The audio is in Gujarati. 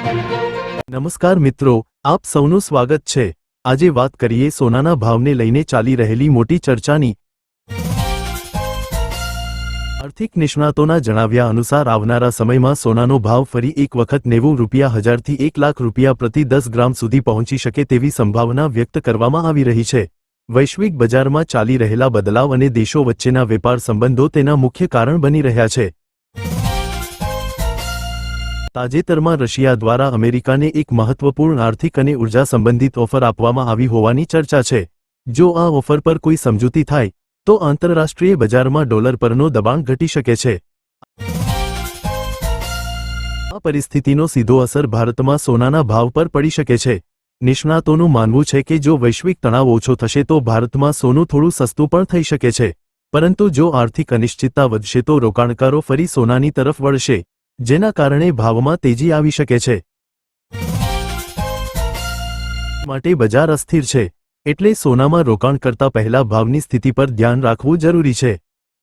નમસ્કાર મિત્રો, આપ સૌનું સ્વાગત છે। આજે વાત કરીએ સોનાના ભાવને લઈને ચાલી રહેલી મોટી ચર્ચાની। આર્થિક નિષ્ણાતોના જણાવ્યા અનુસાર આવનારા સમયમાં સોનાનો ભાવ ફરી એક વખત 90,000 થી 1 લાખ રૂપિયા પ્રતિ 10 ગ્રામ સુધી પહોંચી શકે તેવી સંભાવના વ્યક્ત કરવામાં આવી રહી છે। વૈશ્વિક બજારમાં ચાલી રહેલા બદલાવ અને દેશો વચ્ચેના વેપાર સંબંધો તેના મુખ્ય કારણ બની રહ્યા છે। તાજેતરમાં રશિયા દ્વારા અમેરિકાને એક મહત્વપૂર્ણ આર્થિક અને ઉર્જા સંબંધિત ઓફર આપવામાં આવી હોવાની ચર્ચા છે। જો આ ઓફર પર કોઈ સમજૂતી થાય તો આંતરરાષ્ટ્રીય બજારમાં ડોલર પરનો દબાણ ઘટી શકે છે। આ પરિસ્થિતિનો સીધો અસર ભારતમાં સોનાના ભાવ પર પડી શકે છે। નિષ્ણાતોનું માનવું છે કે જો વૈશ્વિક તણાવ ઓછો થશે તો ભારતમાં સોનું થોડું સસ્તું પણ થઈ શકે છે, પરંતુ જો આર્થિક અનિશ્ચિતતા વધશે તો રોકાણકારો ફરી સોનાની તરફ વળશે, જેના કારણે ભાવમાં તેજી આવી શકે છે। માટે બજાર અસ્થિર છે, એટલે સોનામાં રોકાણ કરતા પહેલા ભાવની સ્થિતિ પર ધ્યાન રાખવું જરૂરી છે।